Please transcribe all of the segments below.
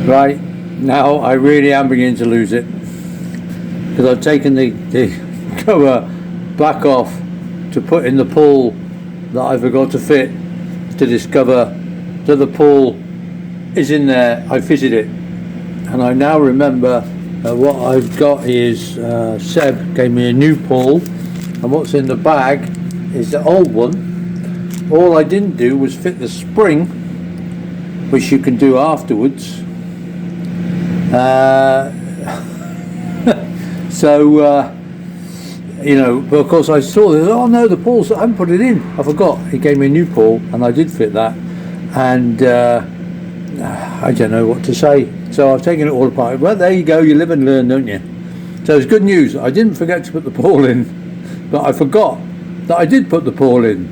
Right, now I really am beginning to lose it, because I've taken the cover back off to put in the pull that I forgot to fit, to discover that the pull is in there. I fitted it, and I now remember what I've got is Seb gave me a new pull, and what's in the bag is the old one. All I didn't do was fit the spring, which you can do afterwards. You know, but of course I saw this, oh no, the pulls, I haven't put it in, I forgot. He gave me a new pull and I did fit that, and I don't know what to say, so I've taken it all apart. Well, there you go, you live and learn, don't you? So it's good news. I didn't forget to put the pull in, but I forgot that I did put the pull in.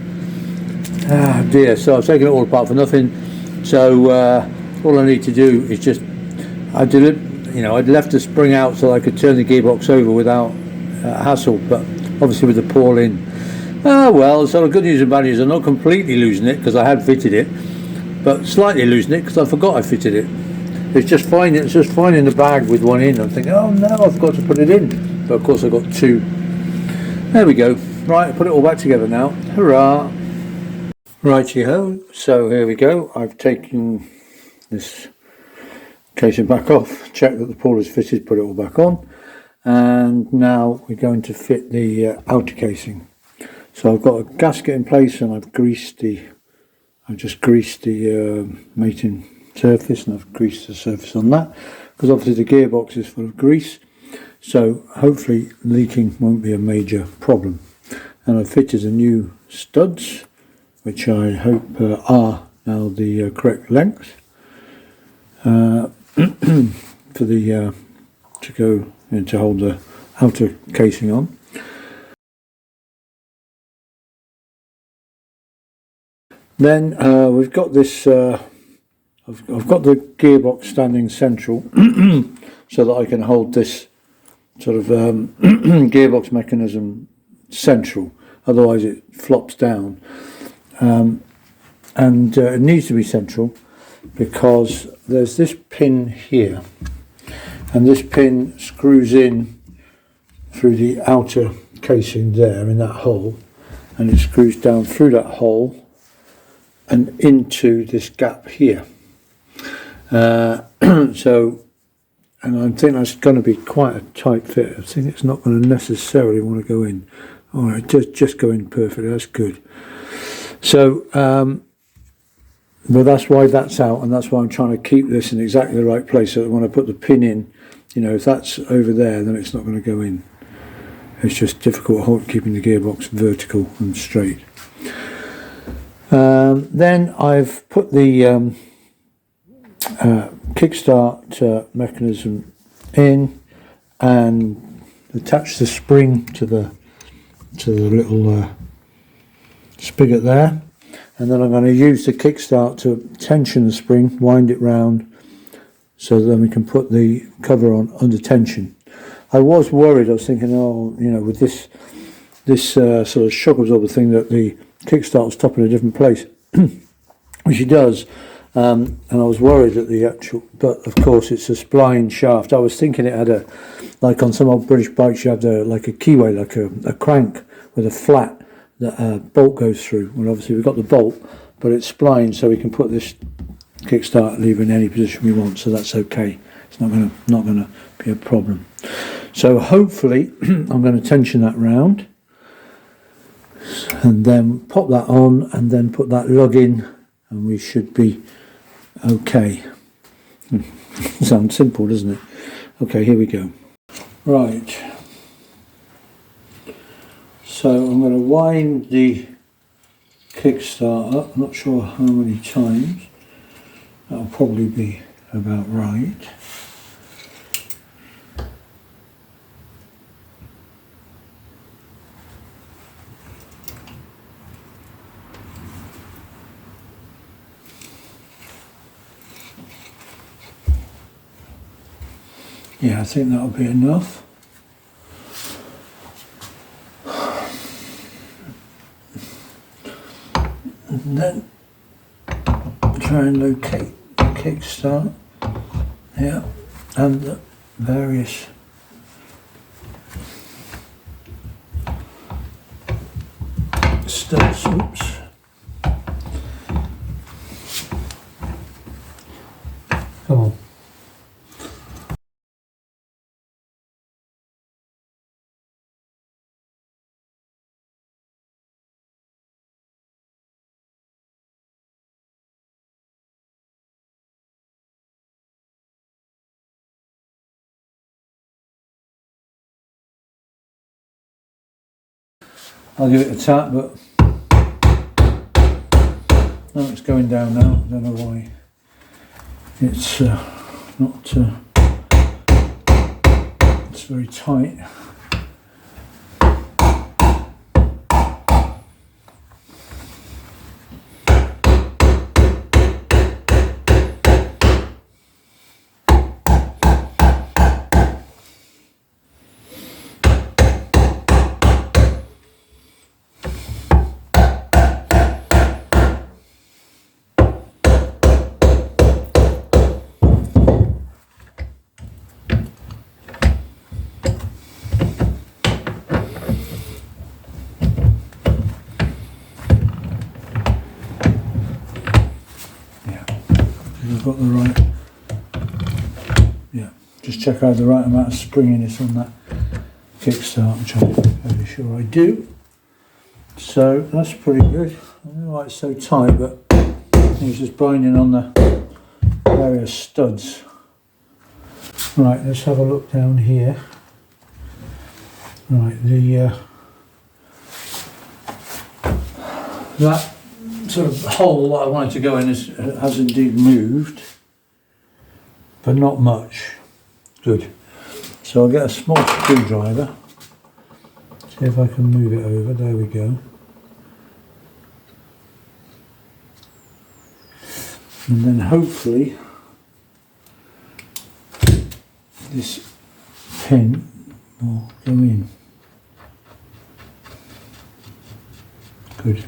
Ah dear, so I've taken it all apart for nothing. So all I need to do is just, I did it, you know, I'd left the spring out so I could turn the gearbox over without hassle, but obviously with the pull in, well, so the good news and bad news, I'm not completely losing it because I had fitted it, but slightly losing it because I forgot I fitted it. It's just fine in the bag with one in. I'm thinking, oh no, I forgot to put it in, but of course I got two. There we go. Right, I put it all back together now. Hurrah! Righty-ho, so here we go. I've taken this casing back off, checked that the pull is fitted, put it all back on, and now we're going to fit the outer casing. So I've got a gasket in place, and I've just greased the mating surface, and I've greased the surface on that, because obviously the gearbox is full of grease, so hopefully leaking won't be a major problem. And I've fitted the new studs, which I hope are now the correct length for the to go and to hold the outer casing on. Then we've got this, I've got the gearbox standing central so that I can hold this sort of gearbox mechanism central, otherwise it flops down. And it needs to be central because there's this pin here, and this pin screws in through the outer casing there in that hole, and it screws down through that hole and into this gap here. So, and I think that's going to be quite a tight fit. I think it's not going to necessarily want to go in. All right, just go in perfectly. That's good. So, but that's why that's out, and that's why I'm trying to keep this in exactly the right place, so that when I put the pin in, you know, if that's over there, then it's not going to go in. It's just difficult keeping the gearbox vertical and straight. Then I've put the kickstart mechanism in and attached the spring to the little spigot there, and then I'm going to use the kickstart to tension the spring, wind it round, so then we can put the cover on under tension. I was worried, I was thinking, oh, you know, with this sort of shock absorber thing, that the kickstart will stop in a different place, which it does, and I was worried that the actual, but of course it's a spline shaft. I was thinking it had a, like on some old British bikes you have like a keyway, like a crank with a flat that a bolt goes through. Well, obviously we've got the bolt, but it's splined, so we can put this kickstart lever in any position we want, so that's okay. It's not gonna be a problem. So hopefully I'm going to tension that round and then pop that on and then put that lug in, and we should be okay. Sounds simple, doesn't it? Okay, here we go. Right, so I'm going to wind the kickstart up. I'm not sure how many times. That'll probably be about right. Yeah, I think that'll be enough. And then try and locate the kickstart. Yeah, and the various studs. Oops. Come on. I'll give it a tap, but no, it's going down now. I don't know why. It's not. It's very tight. I've got the right, yeah, just check out the right amount of springiness on that kickstart, which I'm fairly sure I do. So that's pretty good. I don't know why it's so tight, but it's just binding on the various studs. Right, let's have a look down here. Right, that sort of hole that I wanted to go in has indeed moved, but not much. Good. So I'll get a small screwdriver, see if I can move it over. There we go. And then hopefully this pin will go in. Good.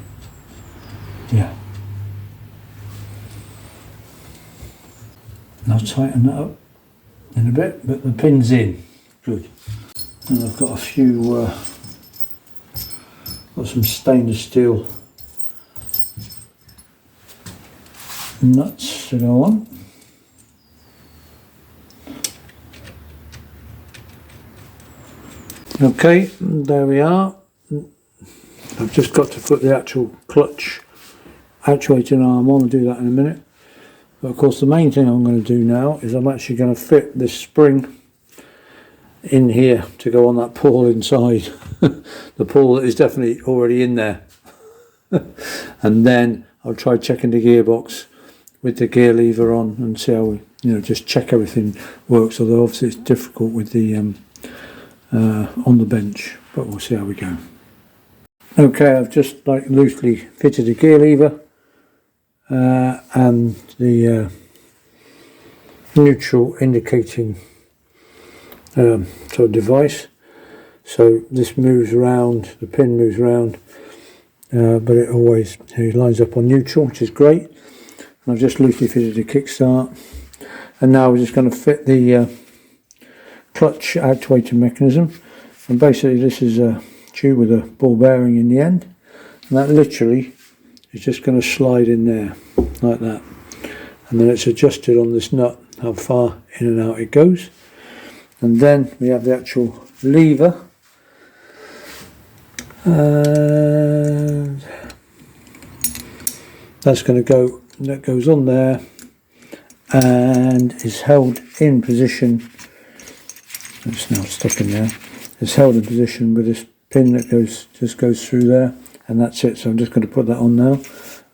Yeah. And I'll tighten that up in a bit, but the pin's in. Good. And I've got a few, got some stainless steel nuts to go on. Okay, there we are. I've just got to put the actual clutch actuating arm on. I'll do that in a minute. But of course the main thing I'm going to do now is I'm actually going to fit this spring in here to go on that pawl inside. The pawl that is definitely already in there. And then I'll try checking the gearbox with the gear lever on and see how we, just check everything works, although obviously it's difficult with the on the bench, but we'll see how we go. Okay, I've just loosely fitted the gear lever and the neutral indicating sort of device. So this moves around, the pin moves around, but it always lines up on neutral, which is great. And I've just loosely fitted the kickstart, and now we're just going to fit the clutch actuating mechanism. And basically this is a tube with a ball bearing in the end, and that literally is just going to slide in there like that, and then it's adjusted on this nut how far in and out it goes. And then we have the actual lever, and that's going to go, that goes on there and is held in position. It's now stuck in there. It's held in position with this pin that just goes through there, and that's it. So I'm just going to put that on now,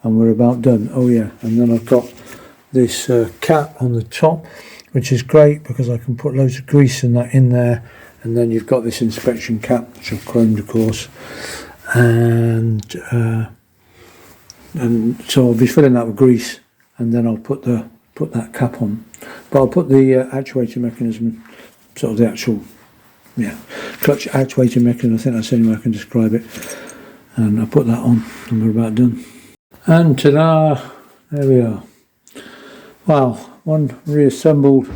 and we're about done. Oh yeah, and then I've got this cap on the top, which is great because I can put loads of grease and that in there, and then you've got this inspection cap, which I've chromed of course, and so I'll be filling that with grease, and then I'll put that cap on. But I'll put the actuating mechanism, sort of the actual clutch actuating mechanism, I think that's the only way I can describe it, and I'll put that on and we're about done. And ta-da, there we are. Wow, one reassembled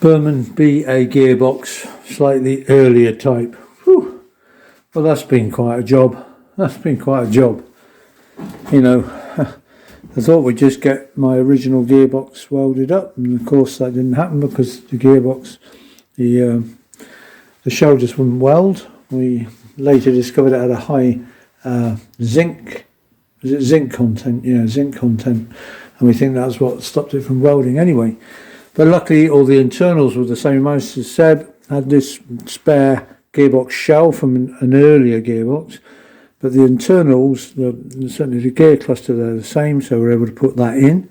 Burman BA gearbox, slightly earlier type. Whew. Well, that's been quite a job. That's been quite a job. You know, I thought we'd just get my original gearbox welded up, and of course that didn't happen because the gearbox, the shell just wouldn't weld. We later discovered it had a high zinc content? Yeah, zinc content, and we think that's what stopped it from welding anyway. But luckily all the internals were the same as Seb had this spare gearbox shell from an earlier gearbox, but the internals, certainly the gear cluster, they're the same, so we're able to put that in.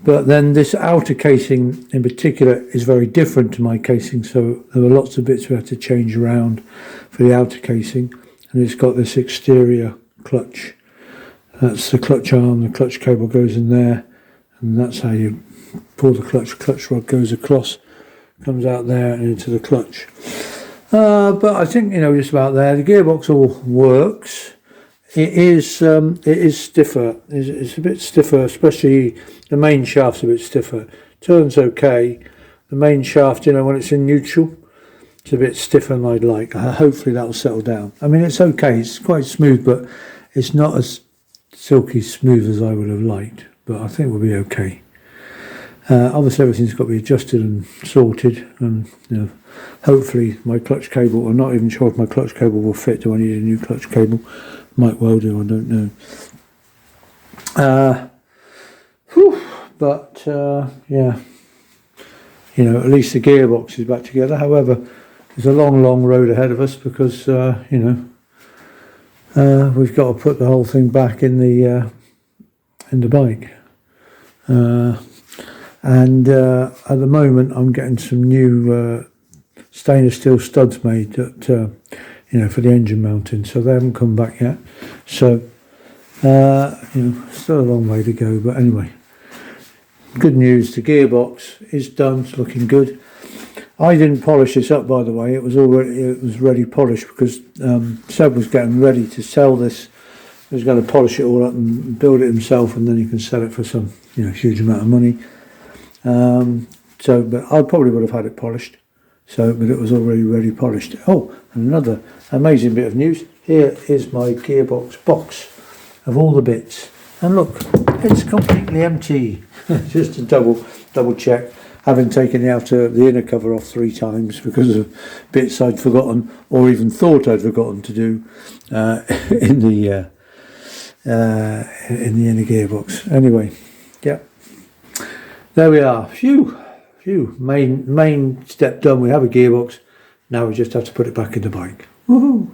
But then this outer casing in particular is very different to my casing, so there were lots of bits we had to change around for the outer casing, and it's got this exterior clutch. That's the clutch arm, the clutch cable goes in there, and that's how you pull the clutch rod goes across, comes out there and into the clutch. But I think, you know, just about there. The gearbox all works. It is stiffer. It's a bit stiffer, especially the main shaft's a bit stiffer. Turns okay. The main shaft, you know, when it's in neutral, it's a bit stiffer than I'd like. Hopefully that'll settle down. I mean, it's okay. It's quite smooth, but it's not as silky smooth as I would have liked. But I think we'll be okay. Obviously everything's got to be adjusted and sorted, and you know, hopefully my clutch cable, I'm not even sure if my clutch cable will fit. Do I need a new clutch cable? Might well do, I don't know. But yeah, you know, at least the gearbox is back together. However, there's a long road ahead of us because you know, we've got to put the whole thing back in the bike. And at the moment I'm getting some new stainless steel studs made that you know, for the engine mounting, so they haven't come back yet, so you know, still a long way to go. But anyway, good news, the gearbox is done, it's looking good. I didn't polish this up, by the way. It was ready polished because Seb was getting ready to sell this. He was going to polish it all up and build it himself, and then you can sell it for some, you know, huge amount of money. But I probably would have had it polished, but it was already ready polished. Oh, and another amazing bit of news. Here is my gearbox box of all the bits, and look, it's completely empty. Just to double check, having taken the inner cover off 3 times because of bits I'd forgotten or even thought I'd forgotten to do in the inner gearbox. Anyway, yeah. There we are. Phew. Main step done. We have a gearbox. Now we just have to put it back in the bike. Woohoo!